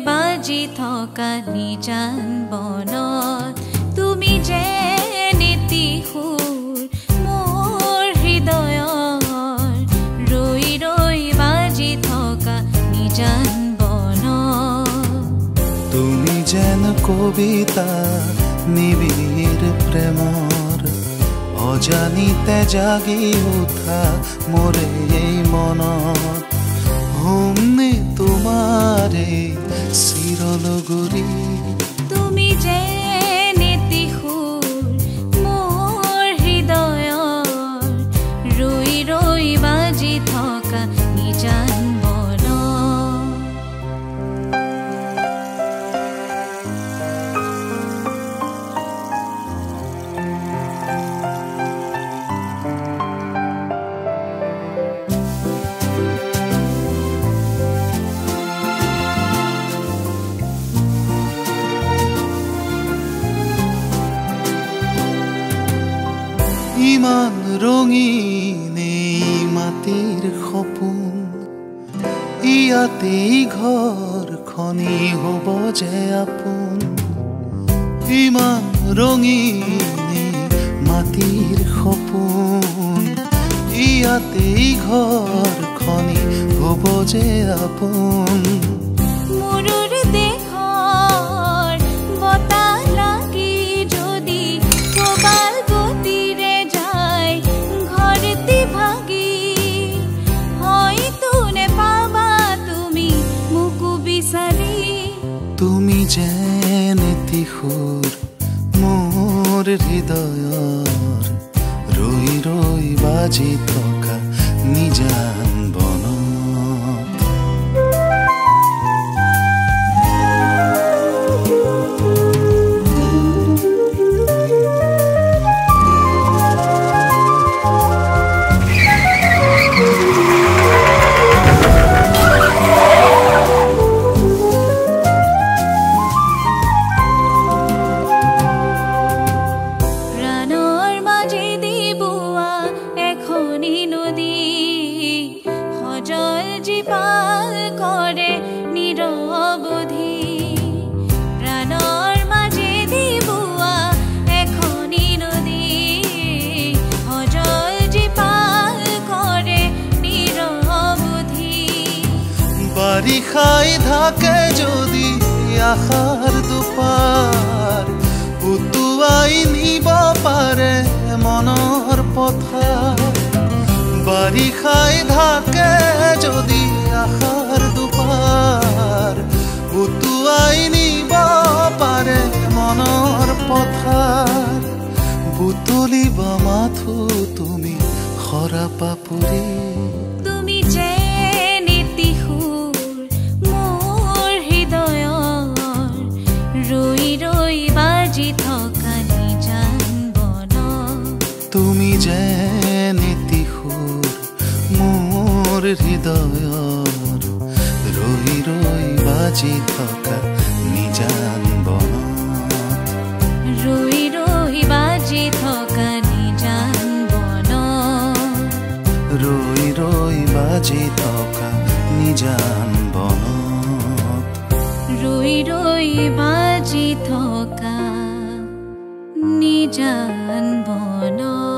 বাজি থকা নিজান বনত তুমি যে নীতি সুৰ মোৰ হৃদয়ৰ ৰৈ ৰৈ বাজি থকা নিজান বনত তুমি যেন কবিতা নিবিড় প্ৰেমৰ অজানিতে জাগি উঠা মোৰে এই মনত হুমনি তোমাৰে চিৰলগুৰি তুমি যে নীতি সুৰ মোৰ হৃদয়ৰ ৰৈ ৰৈ বাজি থকা নিজান ইমান ৰঙীন মাটিৰ সপোন ইয়াতেই ঘৰখনি হ'ব যে আপোন ইমান ৰঙীন মাটিৰ সপোন ইয়াতেই ঘৰখনি হ'ব যে আপোন মোৰৰ দেশৰ বতাহ লাগি যদি কবাল গতিৰে যায় ঘৰটি ভাগি হয়তো নেপাবা তুমি মোকো বিচাৰি তুমি যেন এটি সুৰ মোৰ হৃদয়ৰ ৰৈ ৰৈ বাজি থকা নিজান বনত বাৰিষাই ঢাকে যদি আশাৰ দুপাৰ উটুৱাই নিব পাৰে মনৰ পথাৰ বাৰিষাই ঢাকে যদি আশাৰ দুপাৰ উটুৱাই নিব পাৰে মনৰ পথাৰ বুটলিব মাথো তুমি খৰাপা পুৰি তুমি যে নীতি সুৰ মোৰ হৃদয়ৰ ৰৈ ৰৈ বাজি থকা নিজান বনত তুমি যে নীতি সুৰ মোৰ হৃদয়ৰ ৰৈ ৰৈ বাজি থকা নিজান বনত ৰৈ ৰৈ বাজি থকা নিজান বনত ৰৈ ৰৈ বাজি থকা নিজান বনত ৰৈ ৰৈ বাজি থকা নিজান বনত